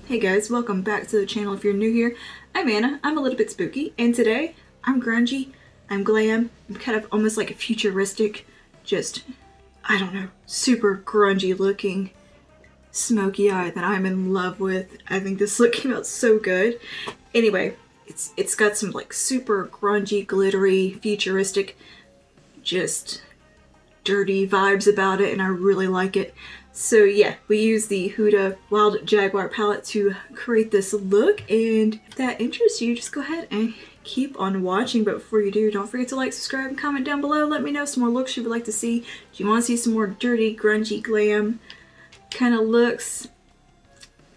Hey guys, welcome back to the channel. If you're new here, I'm Anna. I'm a little bit spooky, and today I'm grungy, I'm glam, I'm kind of almost like a futuristic, just, I don't know, super grungy looking smoky eye that I'm in love with. I think this look came out so good. Anyway, it's got some like super grungy, glittery, futuristic, just dirty vibes about it, and I really like it. So yeah, we use the Huda Wild Jaguar palette to create this look, and if that interests you, just go ahead and keep on watching. But before you do, don't forget to like, subscribe, and comment down below. Let me know some more looks you would like to see. Do you want to see some more dirty, grungy, glam kind of looks?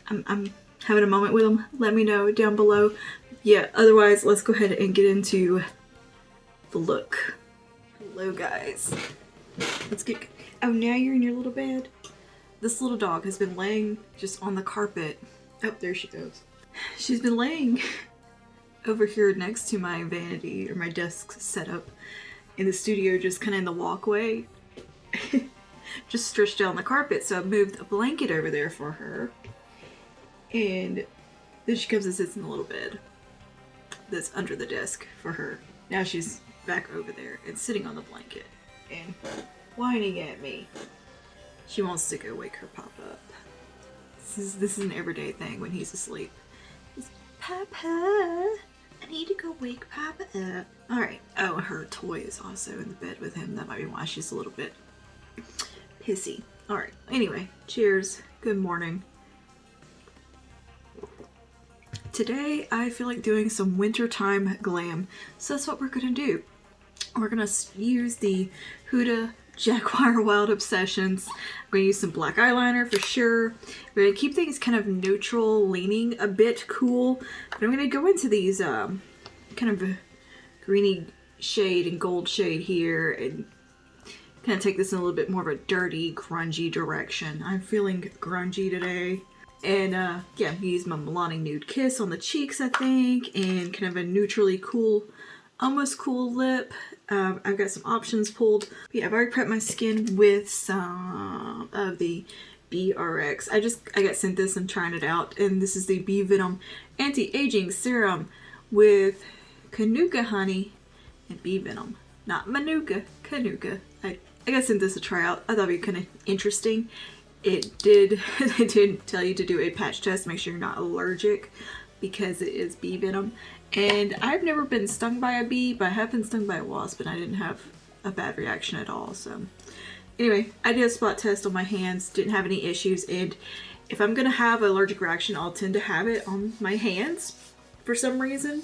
I'm having a moment with them. Let me know down below. Yeah, otherwise, let's go ahead and get into the look. Hello guys. Let's get... Oh, now you're in your little bed? This little dog has been laying just on the carpet. Oh, there she goes. She's been laying over here next to my vanity, or my desk setup in the studio, just kind of in the walkway. Just stretched out on the carpet, so I moved a blanket over there for her. And then she comes and sits in the little bed that's under the desk for her. Now she's back over there and sitting on the blanket and whining at me. She wants to go wake her papa up. This is an everyday thing when he's asleep. He's, Papa, I need to go wake Papa up. Alright. Oh, her toy is also in the bed with him. That might be why she's a little bit pissy. Alright. Anyway, cheers. Good morning. Today, I feel like doing some wintertime glam. So that's what we're gonna do. We're gonna use the Huda Jaguar Wild Obsessions. I'm going to use some black eyeliner for sure. We're going to keep things kind of neutral, leaning a bit cool. But I'm going to go into these kind of a greeny shade and gold shade here and kind of take this in a little bit more of a dirty, grungy direction. I'm feeling grungy today. And yeah, I'm use my Milani Nude Kiss on the cheeks, I think, and kind of a neutrally cool, almost cool lip. I've got some options pulled. But yeah, I've already prepped my skin with some of the BRX. I got sent this, I'm trying it out, and this is the Bee Venom Anti-Aging Serum with Canuka honey and bee venom. Not Manuka, Canuka. I got sent this to try out. I thought it'd be kind of interesting. It did tell you to do a patch test, make sure you're not allergic, because it is bee venom. And I've never been stung by a bee, but I have been stung by a wasp, and I didn't have a bad reaction at all. So anyway, I did a spot test on my hands, didn't have any issues, and if I'm gonna have an allergic reaction, I'll tend to have it on my hands for some reason.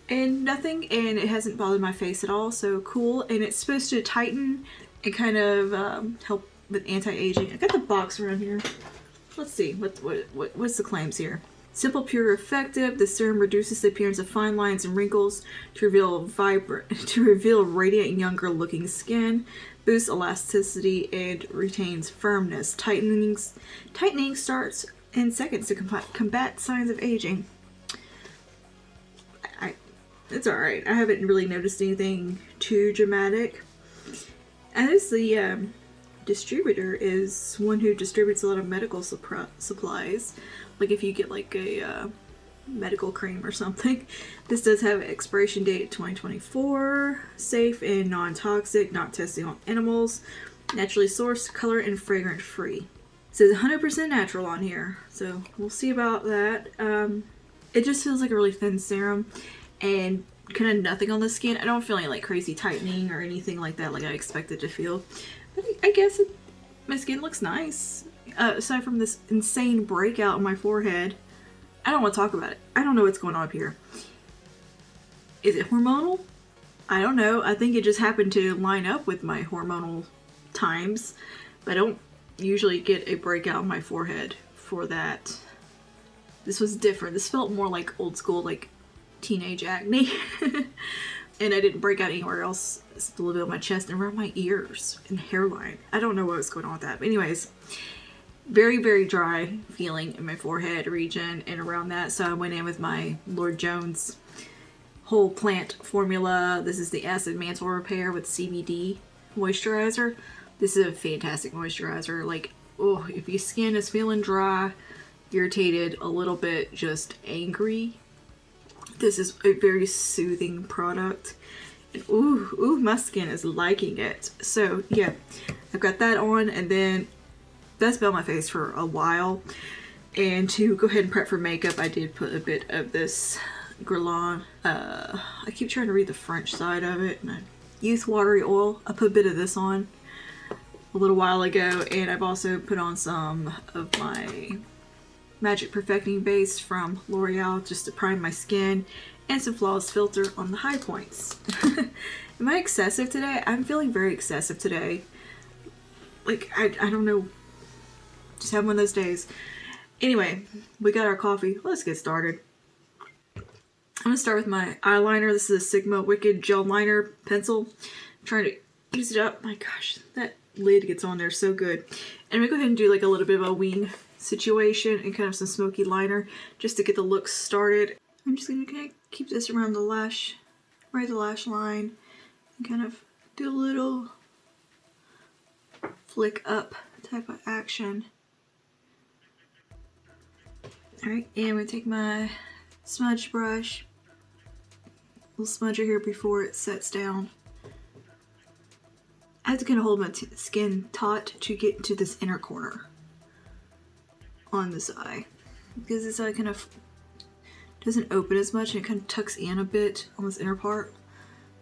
And nothing, and it hasn't bothered my face at all, so cool. And it's supposed to tighten and kind of help with anti-aging. I got the box around here. Let's see, what's the claims here? Simple, pure, effective. The serum reduces the appearance of fine lines and wrinkles to reveal radiant, younger-looking skin. Boosts elasticity and retains firmness. Tightening starts in seconds to combat signs of aging. It's all right. I haven't really noticed anything too dramatic. And this the distributor is one who distributes a lot of medical supplies. Like if you get like a medical cream or something. This does have an expiration date 2024. Safe and non-toxic, not testing on animals. Naturally sourced, color and fragrance free. It says 100% natural on here. So we'll see about that. It just feels like a really thin serum and kind of nothing on the skin. I don't feel any like crazy tightening or anything like that like I expected to feel. But I guess my skin looks nice. Aside from this insane breakout on my forehead. I don't want to talk about it. I don't know what's going on up here. Is it hormonal? I don't know. I think it just happened to line up with my hormonal times. But I don't usually get a breakout on my forehead for that. This was different. This felt more like old school, like teenage acne. And I didn't break out anywhere else. It's a little bit on my chest and around my ears and hairline. I don't know what was going on with that. But anyways, very, very dry feeling in my forehead region and around that. So I went in with my Lord Jones whole plant formula. This is the Acid Mantle Repair with CBD moisturizer. This is a fantastic moisturizer. Like, oh, if your skin is feeling dry, irritated, a little bit just angry, this is a very soothing product. And ooh, my skin is liking it. So yeah, I've got that on, and then that's been on my face for a while. And to go ahead and prep for makeup, I did put a bit of this GUERLAIN. I keep trying to read the French side of it. And I use Watery oil. I put a bit of this on a little while ago, and I've also put on some of my Magic Perfecting Base from L'Oreal just to prime my skin, and some Flawless Filter on the high points. Am I excessive today? I'm feeling very excessive today. Like, I don't know. Just have one of those days. Anyway, we got our coffee. Let's get started. I'm going to start with my eyeliner. This is a Sigma Wicked Gel Liner Pencil. I'm trying to use it up. My gosh, that lid gets on there so good. And I'm going to go ahead and do like a little bit of a wing situation and kind of some smoky liner just to get the look started. I'm just going to kind of keep this around the lash, right the lash line, and kind of do a little flick up type of action. Alright, and I'm going to take my smudge brush, little smudger here before it sets down. I have to kind of hold my skin taut to get into this inner corner on this eye, because this eye kind of doesn't open as much and it kind of tucks in a bit on this inner part.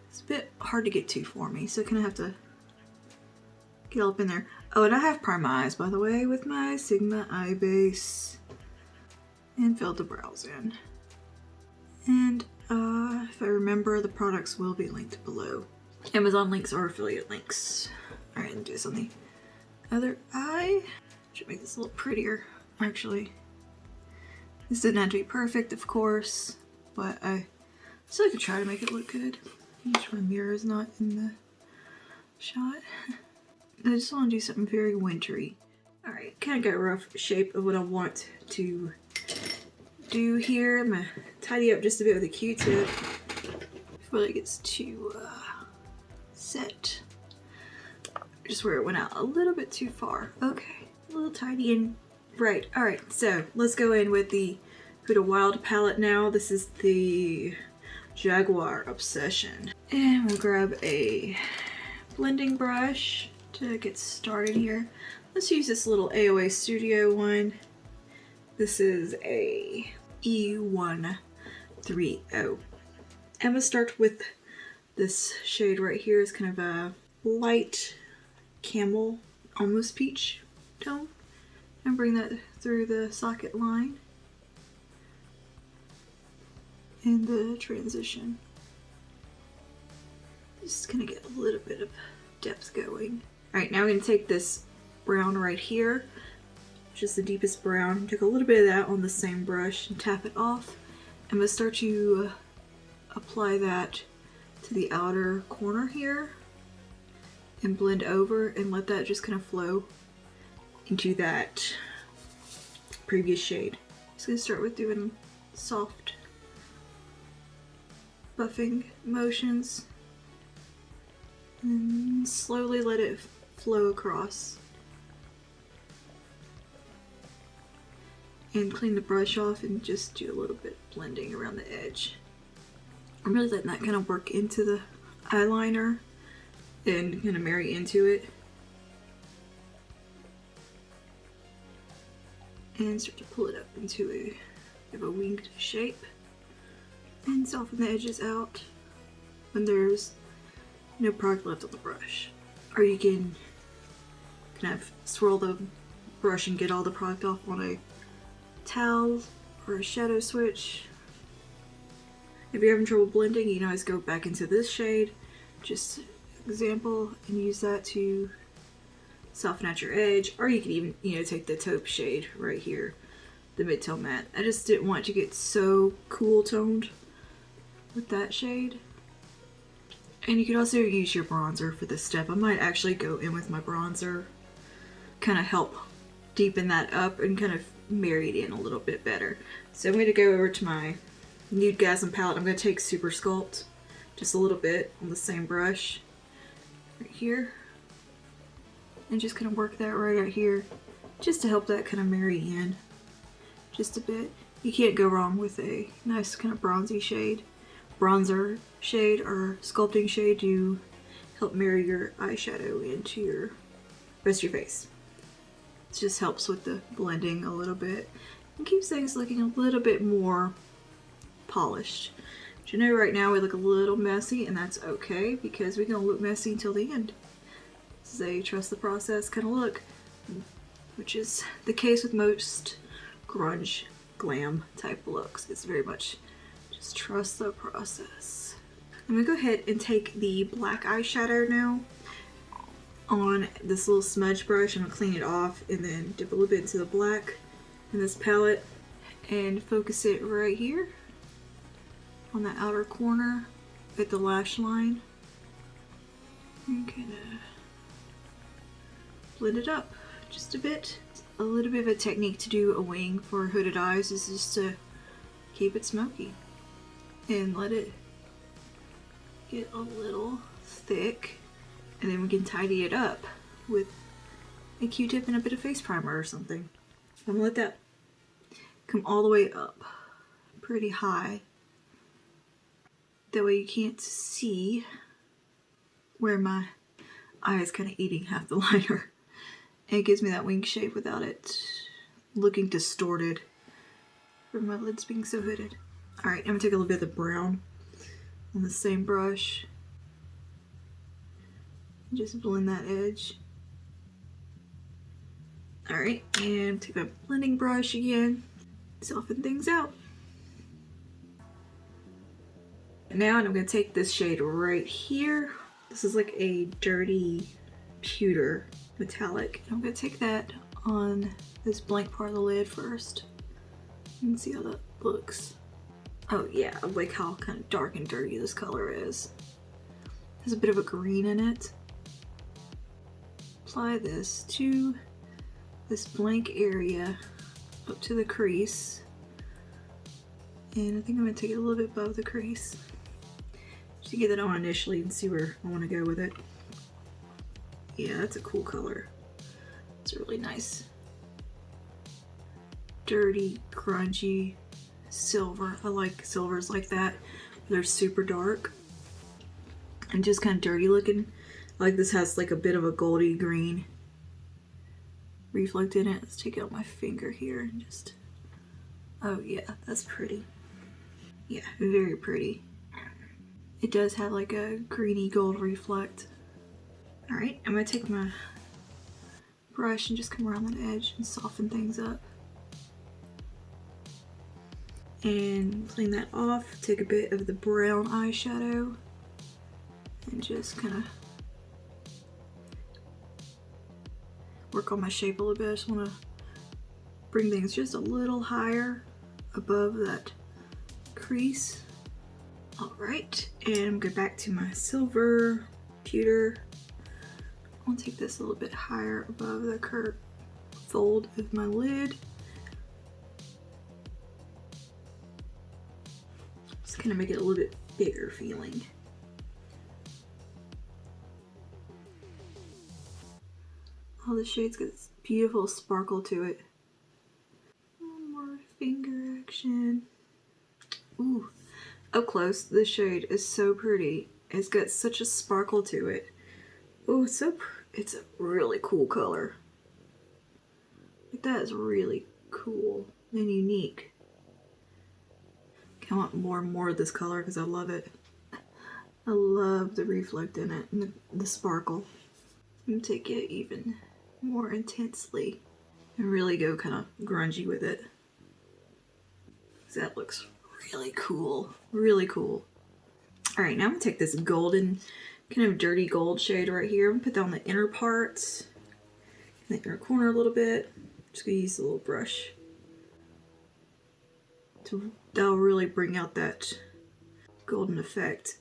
It's a bit hard to get to for me, so I kind of have to get all up in there. Oh, and I have primed my eyes, by the way, with my Sigma Eye Base, and filled the brows in. And if I remember, the products will be linked below. Amazon links or affiliate links. Alright, and do this on the other eye. Should make this a little prettier, actually. This didn't have to be perfect, of course, but I still could try to make it look good. Make sure my mirror is not in the shot. I just want to do something very wintry. Alright, kind of got a rough shape of what I want to do here. I'm going to tidy up just a bit with a Q-tip before it gets too set. Just where it went out a little bit too far. Okay, a little tidying. Right, alright, so let's go in with the Huda Wild palette now. This is the Jaguar Obsession. And we'll grab a blending brush to get started here. Let's use this little AOA Studio one. This is a E130. I'm gonna start with this shade right here. It's kind of a light camel, almost peach tone. And bring that through the socket line and the transition. Just gonna get a little bit of depth going. Alright, now we're gonna take this brown right here, which is the deepest brown. Take a little bit of that on the same brush and tap it off. I'm gonna start to apply that to the outer corner here and blend over and let that just kind of flow into that previous shade. Just gonna start with doing soft buffing motions and slowly let it flow across. And clean the brush off and just do a little bit of blending around the edge. I'm really letting that kind of work into the eyeliner and kind of marry into it. And start to pull it up into a bit of a winged shape. And soften the edges out when there's no product left on the brush. Or you can kind of swirl the brush and get all the product off on a towel or a shadow switch. If you're having trouble blending, you can always go back into this shade, just example, and use that to soften out your edge. Or you can even, take the taupe shade right here, the mid-tone matte. I just didn't want to get so cool toned with that shade. And you could also use your bronzer for this step. I might actually go in with my bronzer, kind of help deepen that up and kind of marry it in a little bit better. So I'm going to go over to my Nudegasm palette, I'm going to take Super Sculpt just a little bit on the same brush right here. And just kind of work that right out here just to help that kind of marry in just a bit. You can't go wrong with a nice kind of bronzy shade, bronzer shade or sculpting shade to help marry your eyeshadow into your rest of your face. It just helps with the blending a little bit and keeps things looking a little bit more polished. But you know, right now we look a little messy, and that's okay because we're gonna look messy until the end. This is a trust the process kind of look, which is the case with most grunge glam type looks. It's very much just trust the process. I'm gonna go ahead and take the black eyeshadow now on this little smudge brush. I'm gonna clean it off and then dip a little bit into the black in this palette and focus it right here on the outer corner at the lash line. And kind of blend it up just a bit. A little bit of a technique to do a wing for hooded eyes is just to keep it smoky and let it get a little thick, and then we can tidy it up with a Q-tip and a bit of face primer or something. I'm gonna let that come all the way up pretty high. That way you can't see where my eye is kind of eating half the liner. And it gives me that wing shape without it looking distorted from my lids being so hooded. Alright, I'm gonna take a little bit of the brown on the same brush. Just blend that edge. Alright, and take a blending brush again. Soften things out. Now I'm going to take this shade right here. This is like a dirty pewter metallic. I'm going to take that on this blank part of the lid first. You can see how that looks. Oh yeah, I like how kind of dark and dirty this color is. There's a bit of a green in it. Apply this to this blank area up to the crease. And I think I'm going to take it a little bit above the crease. Just to get that on initially and see where I want to go with it. Yeah, that's a cool color. It's really nice. Dirty, grungy silver. I like silvers like that. They're super dark and just kind of dirty looking. I like this has like a bit of a goldy green reflect in it. Let's take it on my finger here and just, oh yeah, that's pretty. Yeah, very pretty. It does have like a greeny gold reflect. Alright, I'm gonna take my brush and just come around that edge and soften things up. And clean that off. Take a bit of the brown eyeshadow and just kind of work on my shape a little bit. I just want to bring things just a little higher above that crease. Alright, and go back to my silver pewter. I'll take this a little bit higher above the curved fold of my lid. Just kind of make it a little bit bigger feeling. All the shades got this beautiful sparkle to it. One more finger action. Ooh. Up close, this shade is so pretty. It's got such a sparkle to it. Oh, it's a really cool color. Like, that is really cool and unique. I want more and more of this color because I love it. I love the reflect in it and the sparkle. I'm gonna take it even more intensely and really go kind of grungy with it. That looks really cool. Really cool. Alright, now I'm going to take this golden, kind of dirty gold shade right here. I'm going to put that on the inner parts, in the inner corner a little bit. Just going to use a little brush. That'll really bring out that golden effect,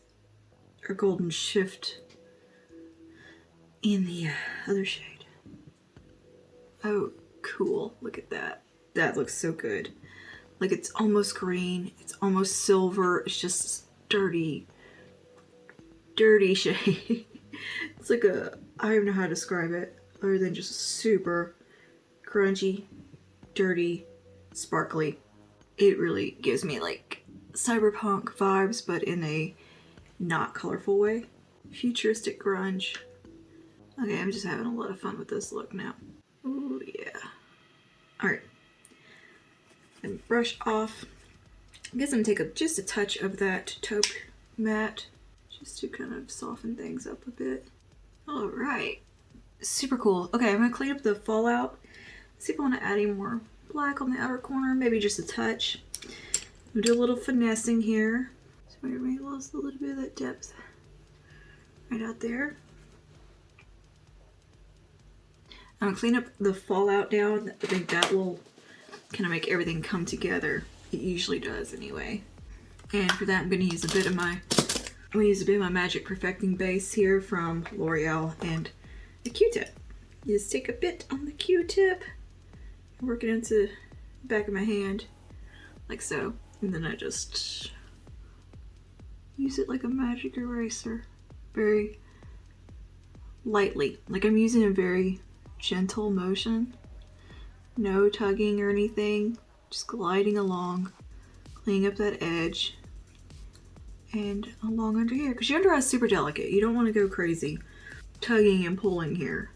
or golden shift in the other shade. Oh, cool. Look at that. That looks so good. Like it's almost green, it's almost silver, it's just dirty, dirty shade. It's like a, I don't even know how to describe it other than just super grungy, dirty, sparkly. It really gives me like cyberpunk vibes, but in a not colorful way. Futuristic grunge. Okay, I'm just having a lot of fun with this look now. Ooh, yeah. Alright. And brush off. I guess I'm gonna take just a touch of that taupe matte just to kind of soften things up a bit. Alright. Super cool. Okay, I'm gonna clean up the fallout. See if I want to add any more black on the outer corner, maybe just a touch. We'll do a little finessing here. So we may lose a little bit of that depth right out there. I'm gonna clean up the fallout now. I think that will kind of make everything come together. It usually does anyway. And for that, I'm gonna use a bit of my Magic Perfecting Base here from L'Oreal and a Q-tip. Just take a bit on the Q-tip, work it into the back of my hand, like so. And then I just use it like a magic eraser, very lightly. Like I'm using a very gentle motion, no tugging or anything, just gliding along, cleaning up that edge and along under here. Because your under eye is super delicate. You don't want to go crazy tugging and pulling here.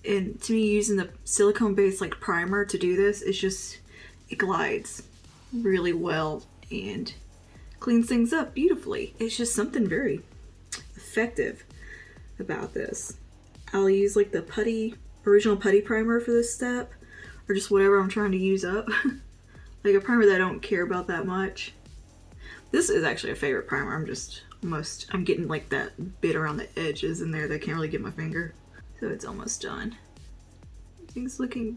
And to me, using the silicone based like primer to do this, it's just, it glides really well and cleans things up beautifully. It's just something very effective about this. I'll use like the original putty primer for this step, or just whatever I'm trying to use up. Like a primer that I don't care about that much. This is actually a favorite primer. I'm getting like that bit around the edges in there that I can't really get my finger. So it's almost done. Everything's looking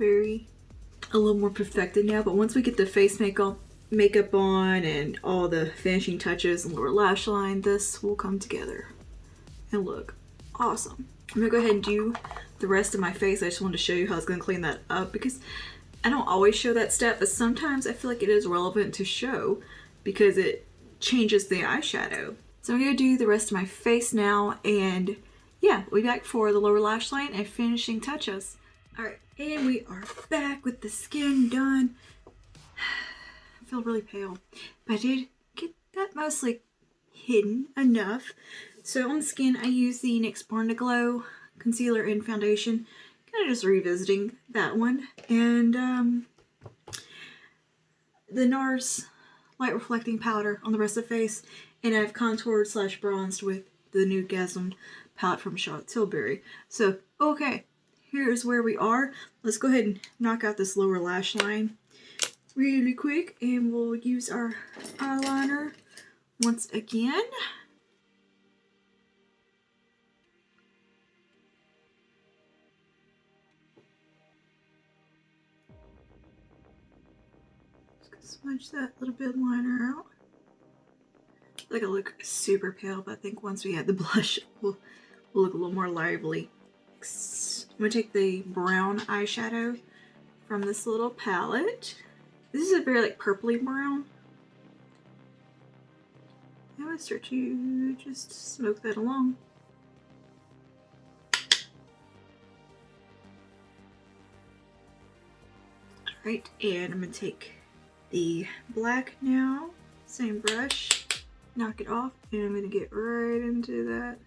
a little more perfected now, but once we get the face makeup on and all the finishing touches and lower lash line, this will come together and look awesome. I'm gonna go ahead and do the rest of my face. I just wanted to show you how I was gonna clean that up because I don't always show that step, but sometimes I feel like it is relevant to show because it changes the eyeshadow. So I'm gonna do the rest of my face now, and yeah, we'll be back for the lower lash line and finishing touches. All right, and we are back with the skin done. I feel really pale, but I did get that mostly hidden enough. So on the skin, I use the NYX Born to Glow concealer and foundation. Kind of just revisiting that one. And the NARS Light Reflecting Powder on the rest of the face. And I've contoured / bronzed with the Nudegasm palette from Tilbury. So, okay, here's where we are. Let's go ahead and knock out this lower lash line really quick. And we'll use our eyeliner once again. Smudge that little bit liner out. Like I look super pale, but I think once we add the blush, we'll look a little more lively. I'm gonna take the brown eyeshadow from this little palette. This is a very like purpley brown. I'm gonna start to just smoke that along. Alright, and I'm gonna take the black now, same brush, knock it off, and I'm going to get right into that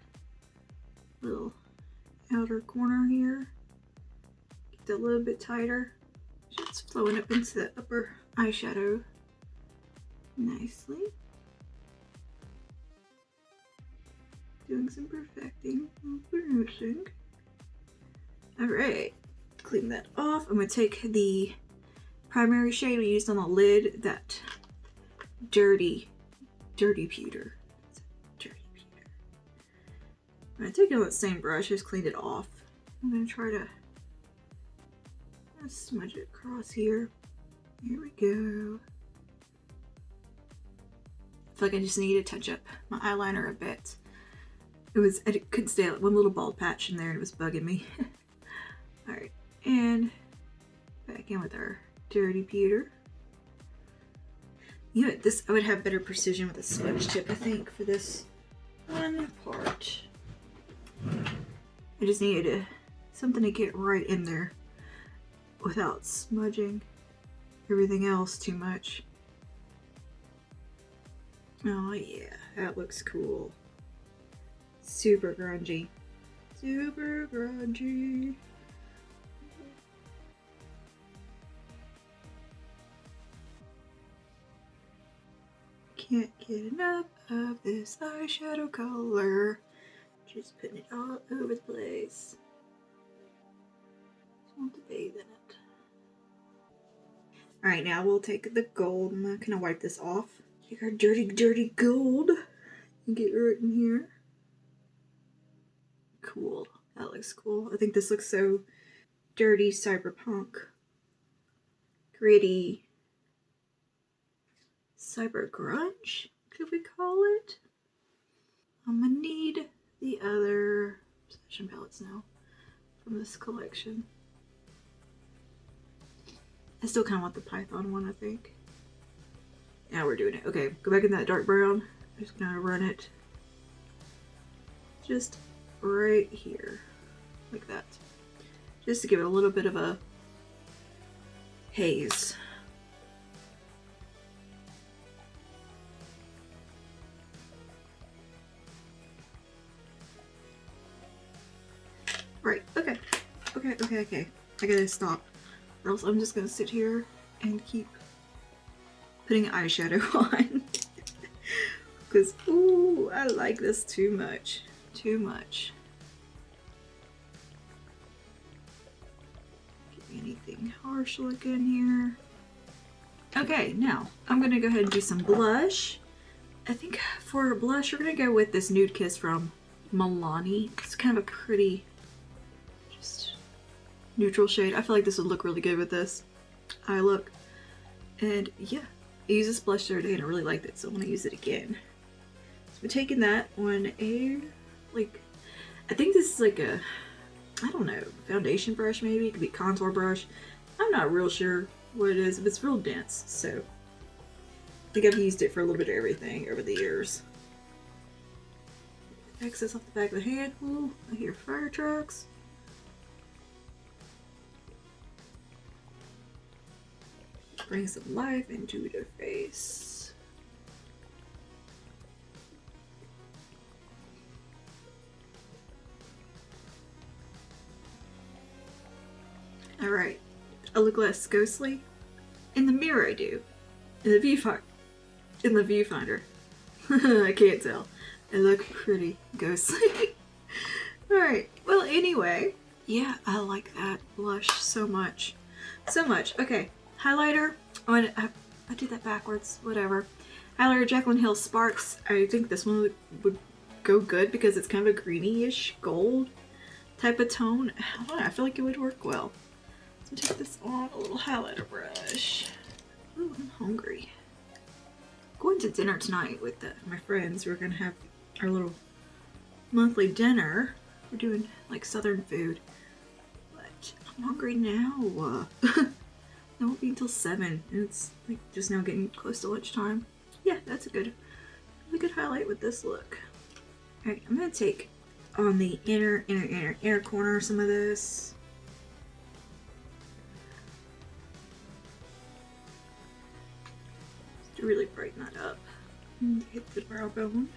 little outer corner here. Get that a little bit tighter. Just flowing up into the upper eyeshadow nicely. Doing some perfecting and finishing. Alright, clean that off. I'm going to take the primary shade we used on the lid, that dirty pewter. Dirty pewter. I'm gonna take it on that same brush, just cleaned it off. I'm gonna try to smudge it across here. Here we go. I feel like I just need to touch up my eyeliner a bit. I couldn't stay one little bald patch in there and it was bugging me. Alright, and back in with our dirty pewter. You know, this, I would have better precision with a sponge tip, I think, for this one part. I just needed something to get right in there without smudging everything else too much. Oh yeah, that looks cool. Super grungy. Super grungy. Can't get enough of this eyeshadow color. Just putting it all over the place. Just want to bathe in it. Alright, now we'll take the gold. I'm gonna wipe this off. Take our dirty, dirty gold and get right in here. Cool. That looks cool. I think this looks so dirty, cyberpunk. Gritty. Cyber grunge, could we call it? I'm gonna need the other session palettes now from this collection. I still kind of want the Python one, I think. Now we're doing it. Okay, go back in that dark brown. I'm just gonna run it just right here, like that. Just to give it a little bit of a haze. Right, okay. Okay. I gotta stop, or else I'm just gonna sit here and keep putting eyeshadow on. Because, ooh, I like this too much. Too much. Give me anything harsh looking here. Okay, now I'm gonna go ahead and do some blush. I think for blush, we're gonna go with this Nude Kiss from Milani. It's kind of a pretty, just neutral shade. I feel like this would look really good with this eye look. And yeah, I used this blush the other day and I really liked it, so I want to use it again. So we're taking that on a, like, I think this is like a, I don't know, foundation brush maybe. It could be contour brush. I'm not real sure what it is, but it's real dense, so I think I've used it for a little bit of everything over the years. Excess off the back of the hand. Ooh, I hear fire trucks. Bring some life into the face. Alright, I look less ghostly. In the mirror I do. In the viewfinder. I can't tell. I look pretty ghostly. Alright, well anyway. Yeah, I like that blush so much. So much. Okay, highlighter. I did that backwards. Whatever. Highlighter Jaclyn Hill Sparks. I think this one would go good because it's kind of a greeny-ish gold type of tone. I don't know, I feel like it would work well. So take this on a little highlighter brush. Ooh, I'm hungry. Going to dinner tonight with my friends. We're gonna have our little monthly dinner. We're doing like southern food, but I'm hungry now. It won't be until 7, and it's like just now getting close to lunchtime. Yeah, that's a really good highlight with this look. All right, I'm gonna take on the inner corner some of this. To really brighten that up and hit the brow bone.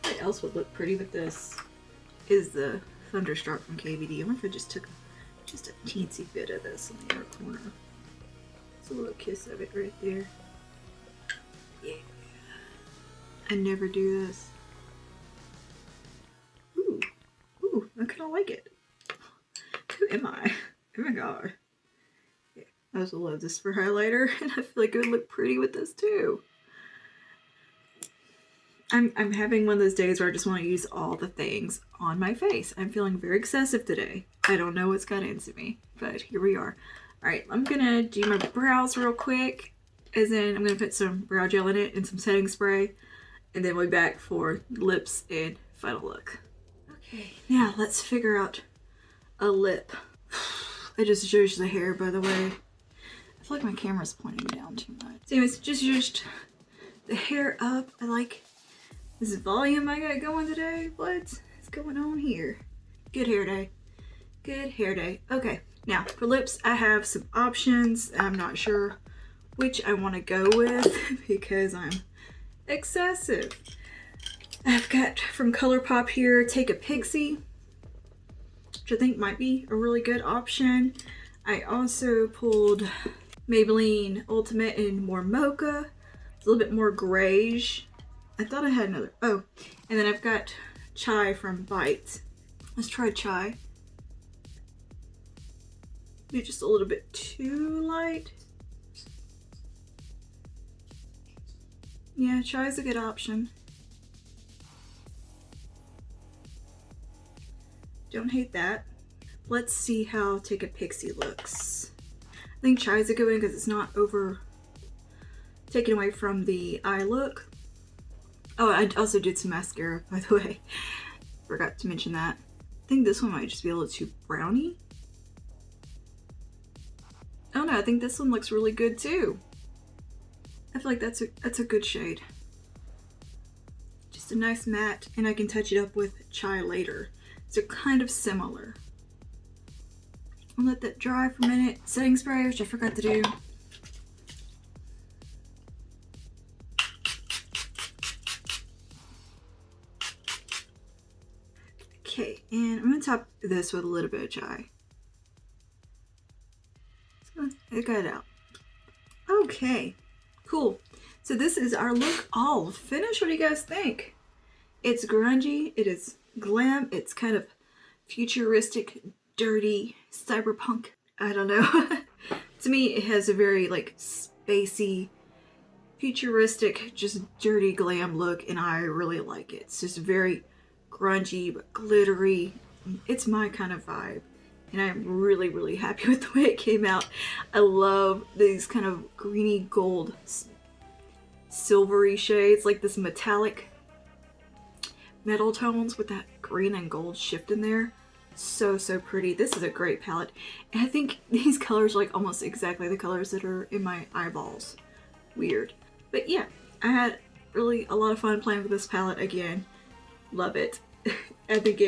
What else would look pretty with this is the Thunderstruck from KVD. I wonder if I just took just a teensy bit of this on the inner corner. It's a little kiss of it right there. Yeah. I never do this. Ooh, I kind of like it. Who am I? Oh my god. Yeah, I also love this for highlighter, and I feel like it would look pretty with this too. I'm having one of those days where I just want to use all the things on my face. I'm feeling very excessive today. I don't know what's got into me, but here we are. Alright, I'm gonna do my brows real quick, as in I'm gonna put some brow gel in it and some setting spray, and then we'll be back for lips and final look. Okay, now let's figure out a lip. I just zhuzhed the hair, by the way. I feel like my camera's pointing down too much. So anyways, just zhuzhed the hair up. I like this volume I got going today. What is going on here? Good hair day. Good hair day. Okay, now for lips, I have some options. I'm not sure which I want to go with because I'm excessive. I've got from ColourPop here, Take a Pixie, which I think might be a really good option. I also pulled Maybelline Ultimatte in more mocha. It's a little bit more grayish. I thought I had another. Oh, and then I've got Chai from Bite. Let's try Chai. Maybe just a little bit too light. Yeah, Chai is a good option. Don't hate that. Let's see how Take a Pixie looks. I think Chai is a good one because it's not over taken away from the eye look. Oh, I also did some mascara, by the way. Forgot to mention that. I think this one might just be a little too browny. Oh no, I think this one looks really good too. I feel like that's a good shade. Just a nice matte, and I can touch it up with Chai later. So kind of similar. I'll let that dry for a minute. Setting spray, which I forgot to do. Okay, and I'm gonna top this with a little bit of Chai. I got it out. Okay, cool. So this is our look all finished. What do you guys think? It's grungy, it is glam, it's kind of futuristic, dirty, cyberpunk. I don't know. To me, it has a very like spacey, futuristic, just dirty glam look, and I really like it. It's just very grungy but glittery. It's my kind of vibe, and I'm really, really happy with the way it came out. I love these kind of greeny gold, silvery shades, like this metallic metal tones with that green and gold shift in there. So pretty. This is a great palette, and I think these colors are like almost exactly the colors that are in my eyeballs. Weird, but yeah, I had really a lot of fun playing with this palette again. Love it. I think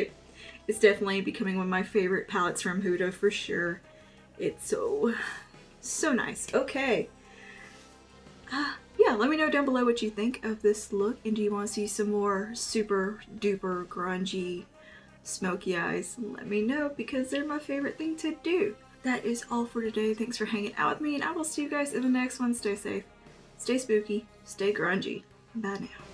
it's definitely becoming one of my favorite palettes from Huda for sure. It's so nice. Okay. Yeah, let me know down below what you think of this look, and do you want to see some more super duper grungy smoky eyes? Let me know, because they're my favorite thing to do. That is all for today. Thanks for hanging out with me, and I will see you guys in the next one. Stay safe, stay spooky, stay grungy. Bye now.